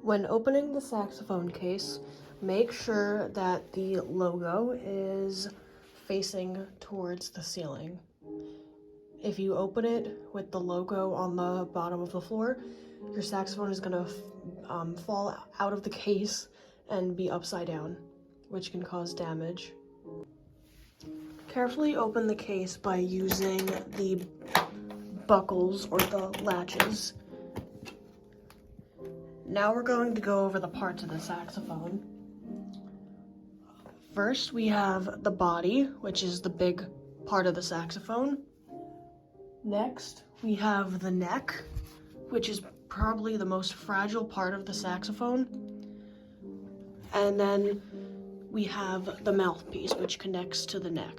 When opening the saxophone case, make sure that the logo is facing towards the ceiling. If you open it with the logo on the bottom of the floor, your saxophone is going to fall out of the case and be upside down, which can cause damage. Carefully open the case by using the buckles or the latches. Now we're going to go over the parts of the saxophone. First, we have the body, which is the big part of the saxophone. Next, we have the neck, which is probably the most fragile part of the saxophone. And then we have the mouthpiece, which connects to the neck.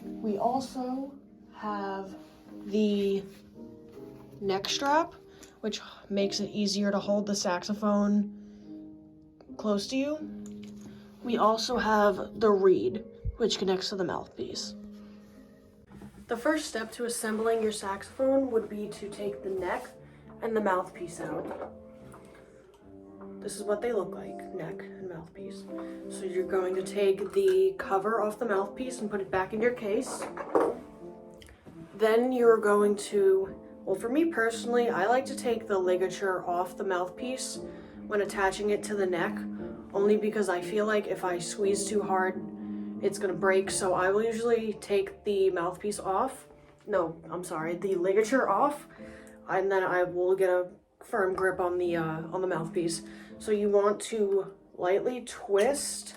We also have the neck strap, which makes it easier to hold the saxophone close to you. We also have the reed, which connects to the mouthpiece. The first step to assembling your saxophone would be to take the neck and the mouthpiece out. This is what they look like, neck and mouthpiece. So you're going to take the cover off the mouthpiece and put it back in your case. Then you're going to, well, for me personally, I like to take the ligature off the mouthpiece when attaching it to the neck, only because I feel like if I squeeze too hard, it's gonna break. So I will usually take the mouthpiece off. No, I'm sorry, the ligature off, and then I will get a firm grip on the mouthpiece. So you want to lightly twist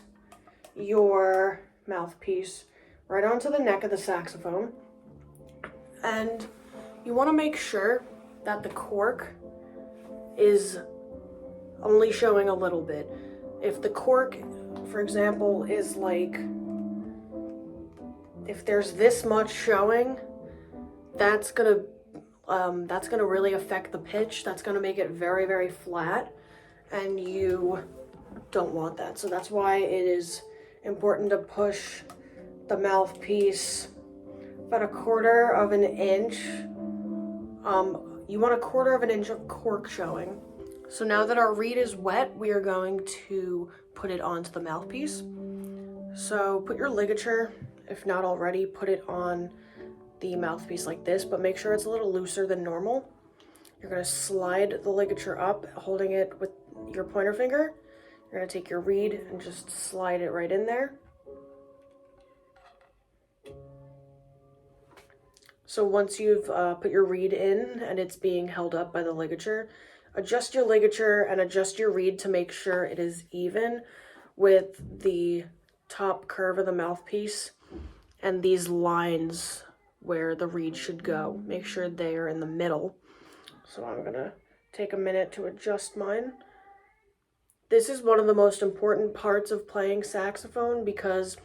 your mouthpiece right onto the neck of the saxophone, and you want to make sure that the cork is only showing a little bit. If the cork, for example, is like, if there's this much showing, that's gonna really affect the pitch. That's gonna make it very, very flat, and you don't want that. So that's why it is important to push the mouthpiece about 1/4 of an inch. You want 1/4 of an inch of cork showing. So now that our reed is wet, we are going to put it onto the mouthpiece. So put your ligature, if not already, put it on the mouthpiece like this, but make sure it's a little looser than normal. You're going to slide the ligature up, holding it with your pointer finger. You're going to take your reed and just slide it right in there. So once you've put your reed in and it's being held up by the ligature, adjust your ligature and adjust your reed to make sure it is even with the top curve of the mouthpiece and these lines where the reed should go. Make sure they are in the middle. So I'm gonna take a minute to adjust mine. This is one of the most important parts of playing saxophone, because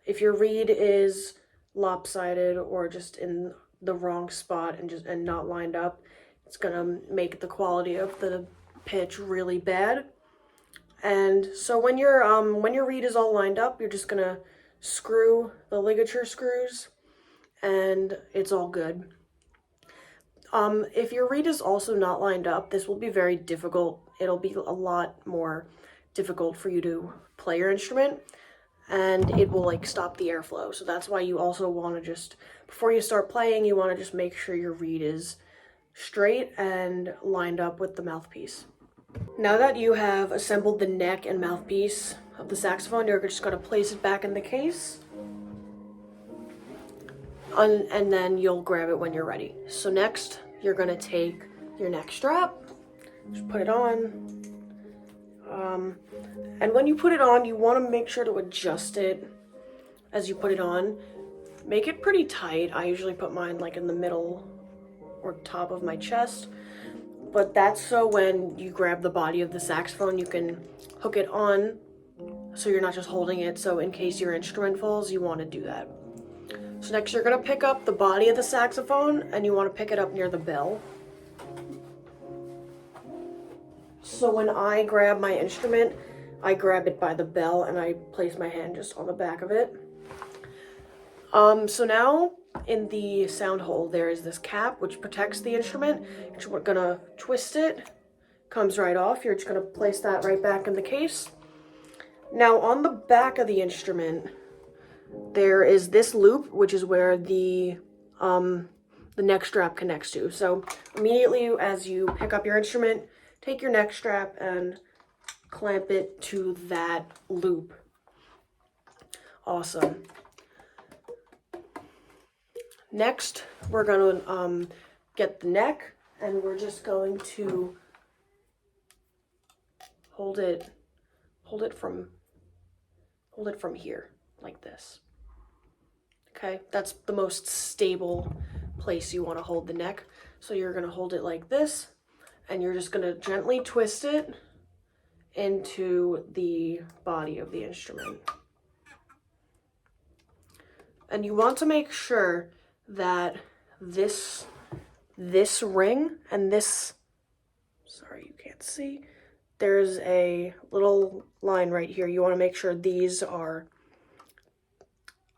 if your reed is lopsided or just in the wrong spot and not lined up, it's gonna make the quality of the pitch really bad. And so when your reed is all lined up, you're just gonna screw the ligature screws and it's all good. If your reed is also not lined up, this will be very difficult. It'll be a lot more difficult for you to play your instrument, and it will like stop the airflow. So that's why you also want to just, before you start playing, you want to just make sure your reed is straight and lined up with the mouthpiece. Now that you have assembled the neck and mouthpiece of the saxophone, you're just going to place it back in the case, and then you'll grab it when you're ready. So next, you're going to take your neck strap, just put it on. And when you put it on, you want to make sure to adjust it as you put it on. Make it pretty tight. I usually put mine like in the middle or top of my chest, but that's so when you grab the body of the saxophone, you can hook it on so you're not just holding it. So in case your instrument falls, you want to do that. So next, you're going to pick up the body of the saxophone and you want to pick it up near the bell. So when I grab my instrument, I grab it by the bell and I place my hand just on the back of it. So now in the sound hole, there is this cap which protects the instrument. You're gonna twist it, comes right off. You're just gonna place that right back in the case. Now on the back of the instrument, there is this loop, which is where the neck strap connects to. So immediately as you pick up your instrument, take your neck strap and clamp it to that loop. Awesome. Next, we're going to get the neck, and we're just going to hold it from here, like this. Okay, that's the most stable place you want to hold the neck. So you're going to hold it like this, and you're just going to gently twist it into the body of the instrument. And you want to make sure that this ring and this, sorry, you can't see, there's a little line right here. You want to make sure these are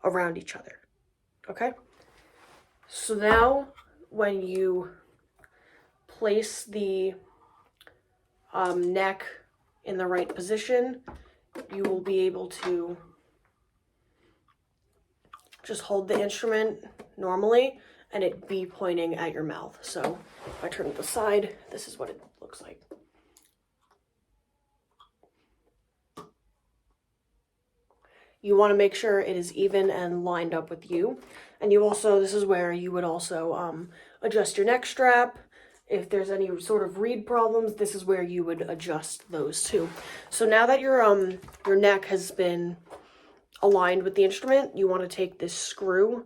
around each other. Okay? So now when you place the neck in the right position, you will be able to just hold the instrument normally and it be pointing at your mouth. So if I turn it aside, this is what it looks like. You want to make sure it is even and lined up with you. And you also, this is where you would also adjust your neck strap. If there's any sort of reed problems, this is where you would adjust those too. So now that your neck has been aligned with the instrument, you want to take this screw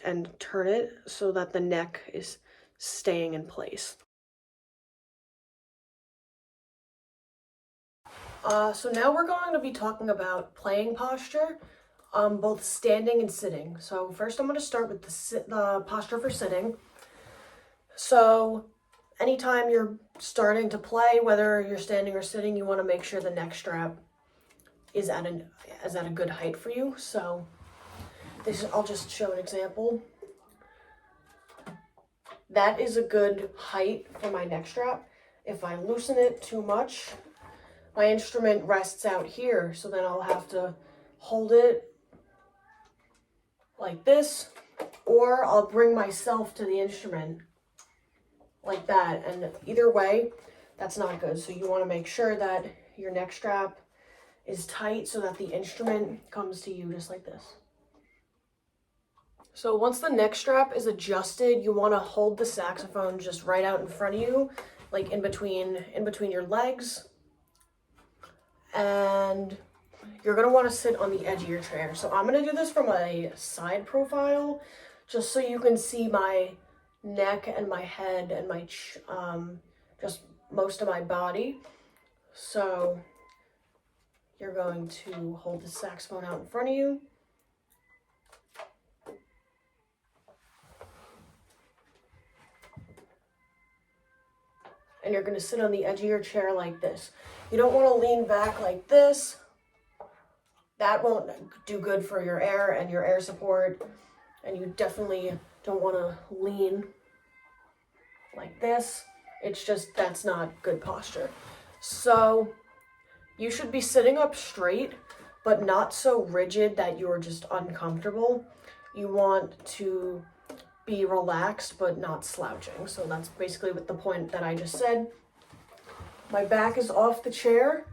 and turn it so that the neck is staying in place. So now we're going to be talking about playing posture, both standing and sitting. So first I'm going to start with the posture for sitting. So anytime you're starting to play, whether you're standing or sitting, you want to make sure the neck strap is at a good height for you. So I'll just show an example. That is a good height for my neck strap. If I loosen it too much, my instrument rests out here, so then I'll have to hold it like this, or I'll bring myself to the instrument like that, and either way, that's not good. So you want to make sure that your neck strap is tight so that the instrument comes to you just like this. So once the neck strap is adjusted, you want to hold the saxophone just right out in front of you, like in between your legs. And you're going to want to sit on the edge of your chair. So I'm going to do this from a side profile, just so you can see my neck and my head and my just most of my body. So you're going to hold the saxophone out in front of you. And you're going to sit on the edge of your chair like this. You don't want to lean back like this. That won't do good for your air and your air support. And you definitely don't want to lean like this. It's just, that's not good posture. So you should be sitting up straight, but not so rigid that you're just uncomfortable. You want to be relaxed, but not slouching. So that's basically what the point that I just said. My back is off the chair.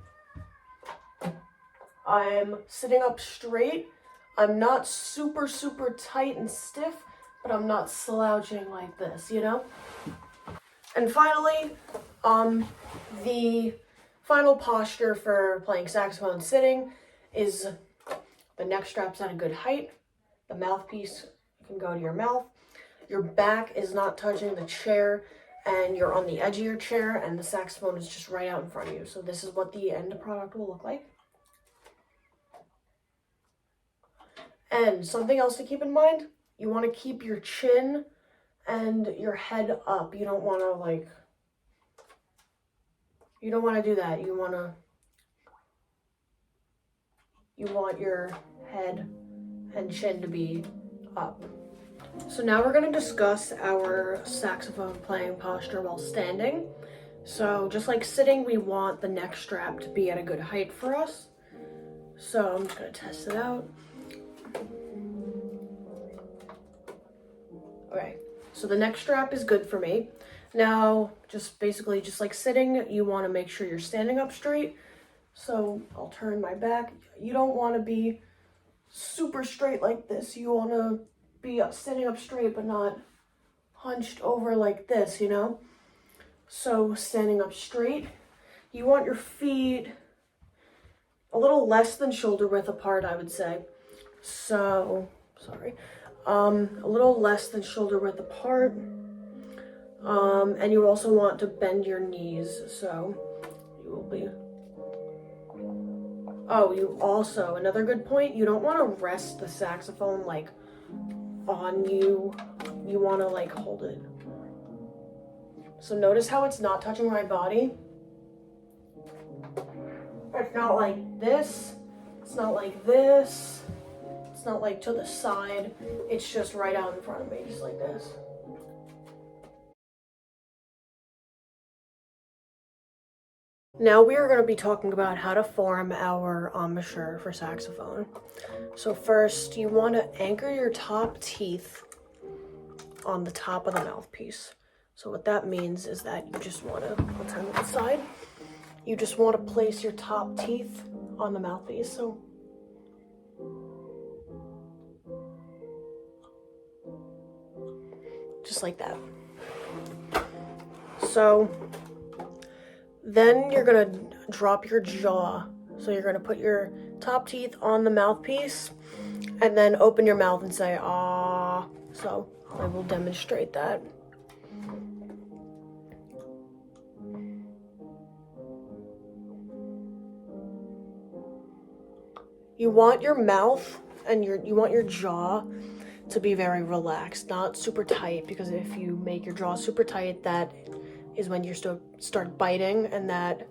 I'm sitting up straight. I'm not super, super tight and stiff, but I'm not slouching like this, you know? And finally, the final posture for playing saxophone sitting is the neck strap's at a good height. The mouthpiece can go to your mouth. Your back is not touching the chair, and you're on the edge of your chair, and the saxophone is just right out in front of you. So this is what the end product will look like. And something else to keep in mind, you want to keep your chin and your head up. You don't want to do that. You want your head and chin to be up. So now we're going to discuss our saxophone playing posture while standing. So just like sitting, we want the neck strap to be at a good height for us. So I'm just going to test it out. Okay, so the neck strap is good for me. Now, just basically just like sitting, you want to make sure you're standing up straight. So I'll turn my back. You don't want to be super straight like this. You want to be standing up straight but not hunched over like this, you know? So standing up straight, you want your feet a little less than shoulder width apart, I would say. So, sorry. A little less than shoulder width apart. And you also want to bend your knees, so you will be... Oh, you also, another good point, you don't want to rest the saxophone like on you. You want to like hold it. So notice how it's not touching my body. It's not like this. It's not like this. It's not like to the side. It's just right out in front of me, just like this. Now we are going to be talking about how to form our embouchure for saxophone. So first, you want to anchor your top teeth on the top of the mouthpiece. So what that means is that you just want to, I'll turn to the side. You just want to place your top teeth on the mouthpiece. So just like that. So then you're gonna drop your jaw. So you're gonna put your top teeth on the mouthpiece and then open your mouth and say, ah. So I will demonstrate that. You want your mouth and you want your jaw to be very relaxed, not super tight, because if you make your jaw super tight, that is when you start biting, and that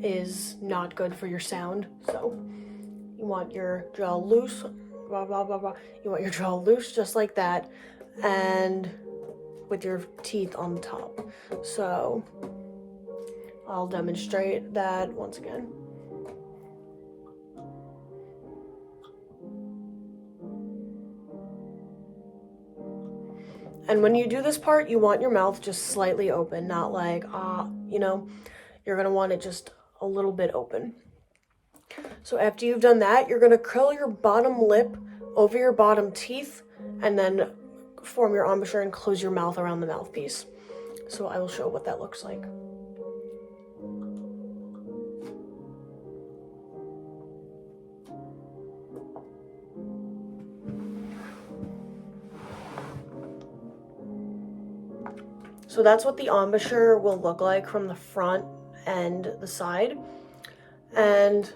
is not good for your sound. So you want your jaw loose, blah, blah, blah, blah. You want your jaw loose just like that, and with your teeth on the top. So I'll demonstrate that once again. And when you do this part, you want your mouth just slightly open, not like, you know, you're gonna want it just a little bit open. So after you've done that, you're gonna curl your bottom lip over your bottom teeth and then form your embouchure and close your mouth around the mouthpiece. So I will show what that looks like. So that's what the embouchure will look like from the front and the side. And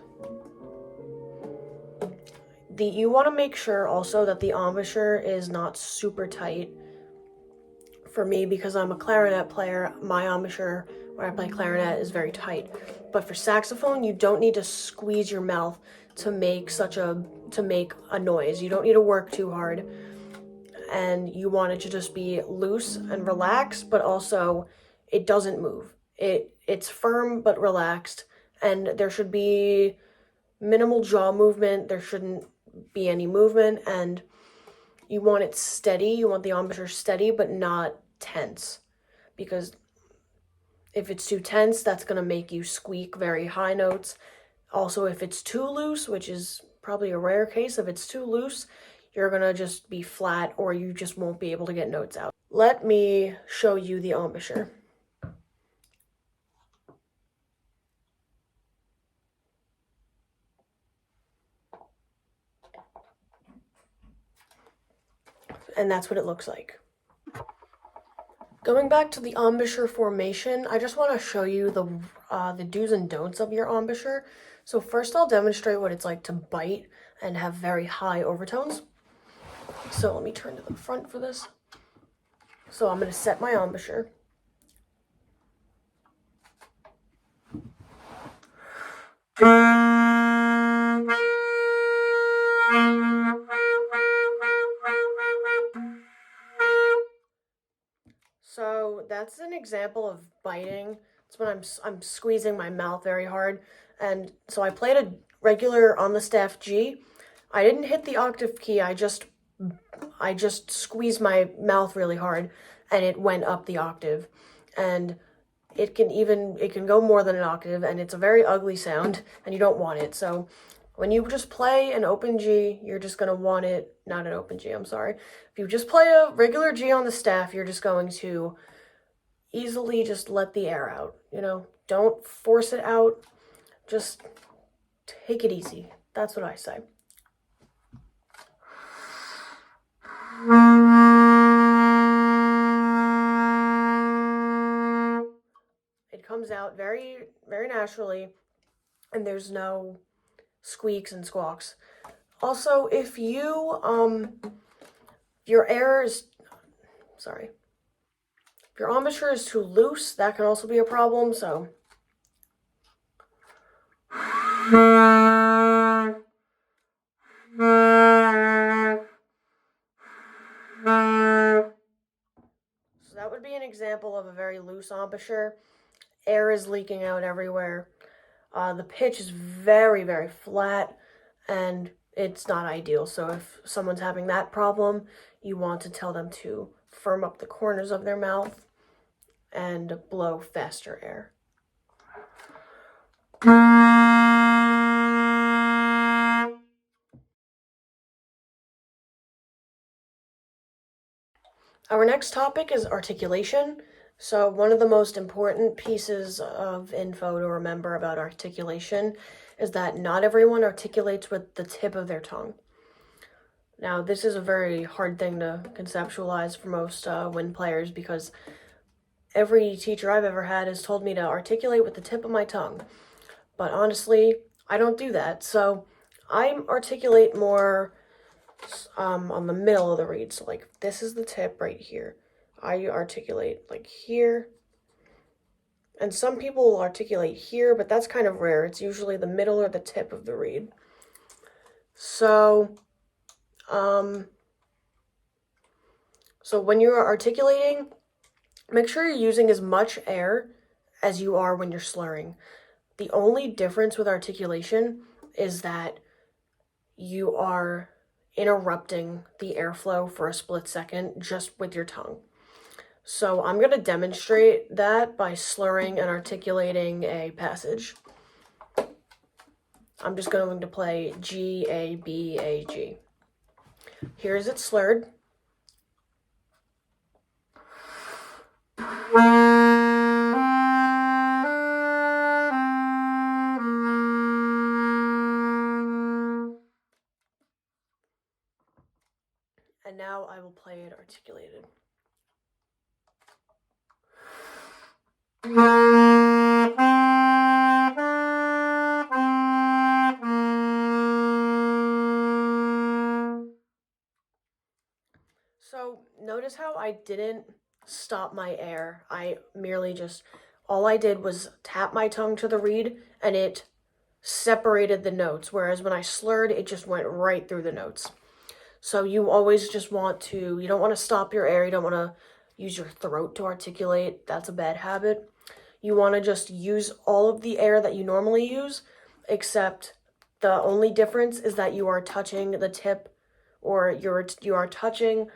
you want to make sure also that the embouchure is not super tight. For me, because I'm a clarinet player, my embouchure where I play clarinet is very tight. But for saxophone, you don't need to squeeze your mouth to make a noise. You don't need to work too hard. And you want it to just be loose and relaxed, but also it doesn't move. It's firm but relaxed, and there should be minimal jaw movement. There shouldn't be any movement, and you want it steady. You want the embouchure steady but not tense, because if it's too tense, that's going to make you squeak very high notes. Also, if it's too loose, which is probably a rare case, if it's too loose, you're gonna just be flat, or you just won't be able to get notes out. Let me show you the embouchure. And that's what it looks like. Going back to the embouchure formation, I just want to show you the do's and don'ts of your embouchure. So first I'll demonstrate what it's like to bite and have very high overtones. So let me turn to the front for this. So I'm going to set my embouchure. that's an example of biting. It's when I'm squeezing my mouth very hard. And so I played a regular on the staff G. I didn't hit the octave key. I just squeezed my mouth really hard and it went up the octave. And it can go more than an octave, and it's a very ugly sound and you don't want it. So when you just play an open G, you're just going to want it, not an open G, I'm sorry. If you just play a regular G on the staff, you're just going to easily just let the air out, Don't force it out. Just take it easy. That's what I say. It comes out very, very naturally, and there's no squeaks and squawks. Also, if your air is, sorry, if your embouchure is too loose, that can also be a problem, so. So that would be an example of a very loose embouchure. Air is leaking out everywhere. The pitch is very, very flat, and it's not ideal. So if someone's having that problem, you want to tell them to firm up the corners of their mouth and blow faster air. Our next topic is articulation. So one of the most important pieces of info to remember about articulation is that not everyone articulates with the tip of their tongue. Now, this is a very hard thing to conceptualize for most wind players because every teacher I've ever had has told me to articulate with the tip of my tongue. But honestly, I don't do that. So I articulate more on the middle of the reed. So like this is the tip right here. I articulate like here. And some people will articulate here, but that's kind of rare. It's usually the middle or the tip of the reed. So when you're articulating, make sure you're using as much air as you are when you're slurring. The only difference with articulation is that you are interrupting the airflow for a split second just with your tongue. So I'm going to demonstrate that by slurring and articulating a passage. I'm just going to play G, A, B, A, G. Here's it slurred. And now I will play it articulated. So notice how I didn't stop my air. All I did was tap my tongue to the reed and it separated the notes. Whereas when I slurred, it just went right through the notes. So you always just you don't want to stop your air. You don't want to use your throat to articulate. That's a bad habit. You want to just use all of the air that you normally use, except the only difference is that you are touching the tip or you are touching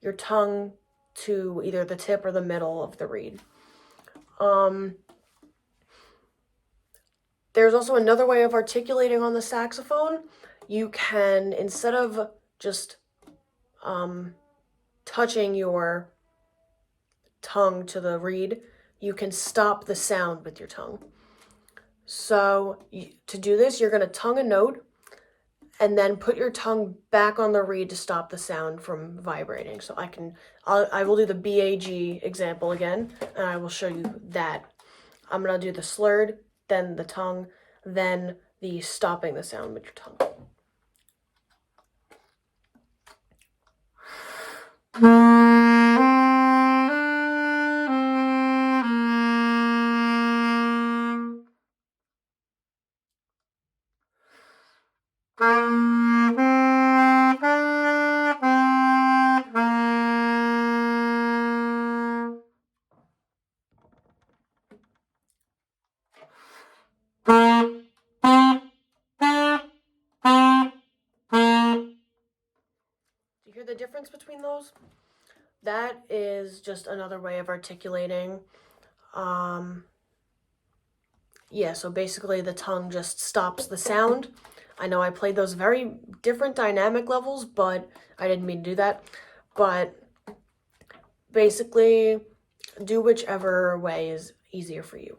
your tongue to either the tip or the middle of the reed. There's also another way of articulating on the saxophone. You can, instead of just touching your tongue to the reed, you can stop the sound with your tongue. So to do this, you're going to tongue a note and then put your tongue back on the reed to stop the sound from vibrating. So I will do the BAG example again, and I will show you that. I'm going to do the slurred, then the tongue, then the stopping the sound with your tongue. the difference between those? That is just another way of articulating. Yeah, so basically the tongue just stops the sound. I know I played those very different dynamic levels, but I didn't mean to do that. But basically, do whichever way is easier for you.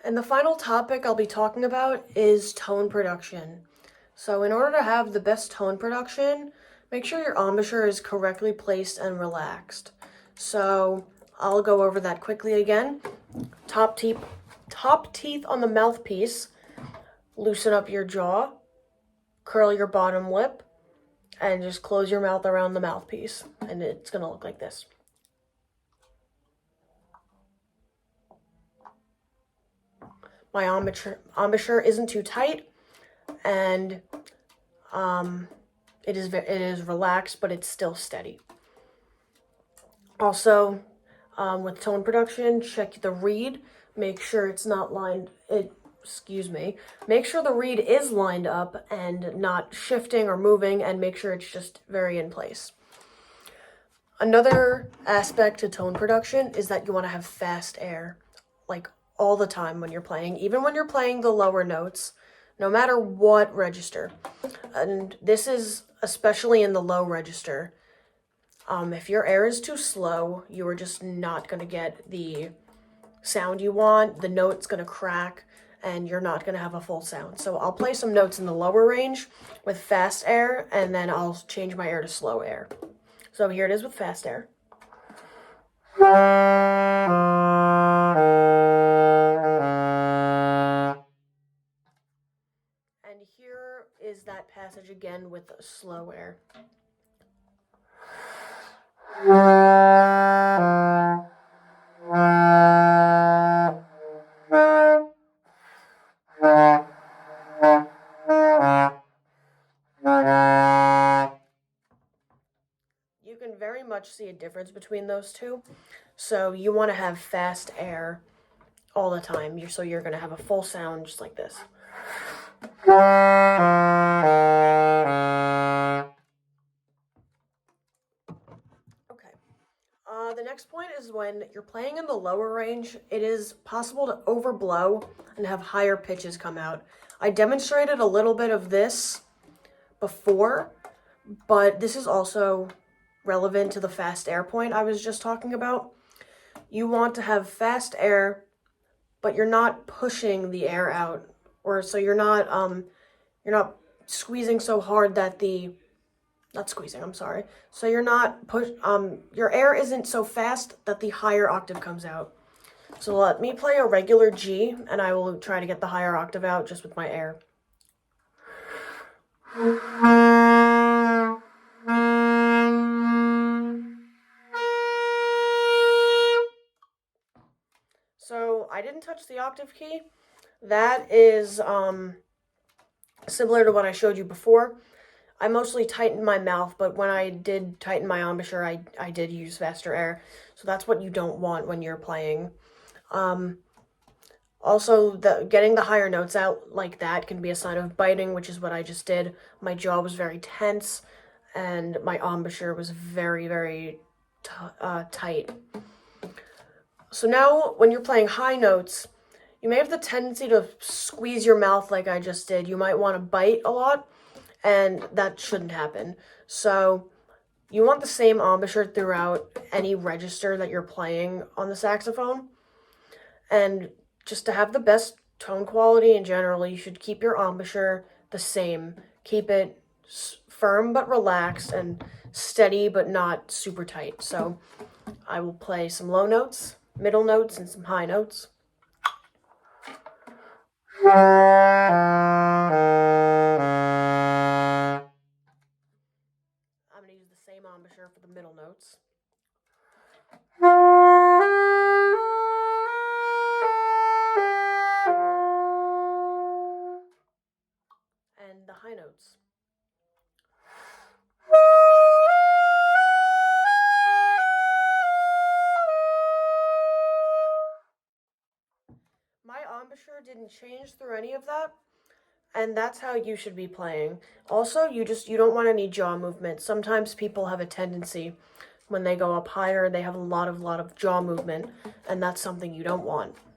And the final topic I'll be talking about is tone production. So in order to have the best tone production, make sure your embouchure is correctly placed and relaxed. So I'll go over that quickly again. Top teeth on the mouthpiece. Loosen up your jaw. Curl your bottom lip. And just close your mouth around the mouthpiece. And it's going to look like this. My embouchure isn't too tight. And it is relaxed, but it's still steady. Also, with tone production, check the reed. Make sure it's not lined. Make sure the reed is lined up and not shifting or moving, and make sure it's just very in place. Another aspect to tone production is that you want to have fast air, like all the time when you're playing, even when you're playing the lower notes, no matter what register. And this is especially in the low register. If your air is too slow, you are just not going to get the sound you want. The note's going to crack, and you're not going to have a full sound. So I'll play some notes in the lower range with fast air, and then I'll change my air to slow air. So here it is with fast air. And here is that passage again with slow air. You can very much see a difference between those two. So you want to have fast air all the time. So you're going to have a full sound just like this. Okay. The next point is when you're playing in the lower range, it is possible to overblow and have higher pitches come out. I demonstrated a little bit of this before, but this is also relevant to the fast air point I was just talking about. You want to have fast air, but you're not pushing the air out, or so you're not squeezing so hard that not squeezing, I'm sorry. So you're not your air isn't so fast that the higher octave comes out. So let me play a regular G, and I will try to get the higher octave out just with my air. So I didn't touch the octave key. That is similar to what I showed you before. I mostly tightened my mouth, but when I did tighten my embouchure, I did use faster air. So that's what you don't want when you're playing. Also, getting the higher notes out like that can be a sign of biting, which is what I just did. My jaw was very tense, and my embouchure was very, very tight. So now, when you're playing high notes, you may have the tendency to squeeze your mouth like I just did. You might want to bite a lot, and that shouldn't happen. So you want the same embouchure throughout any register that you're playing on the saxophone. And just to have the best tone quality in general, you should keep your embouchure the same. Keep it firm but relaxed, and steady but not super tight. So I will play some low notes, middle notes, and some high notes. I'm going to use the same embouchure for the middle notes. And the high notes. My embouchure didn't change through any of that, And that's how you should be playing. Also, you don't want any jaw movement. Sometimes people have a tendency when they go up higher, they have a lot of jaw movement, and that's something you don't want.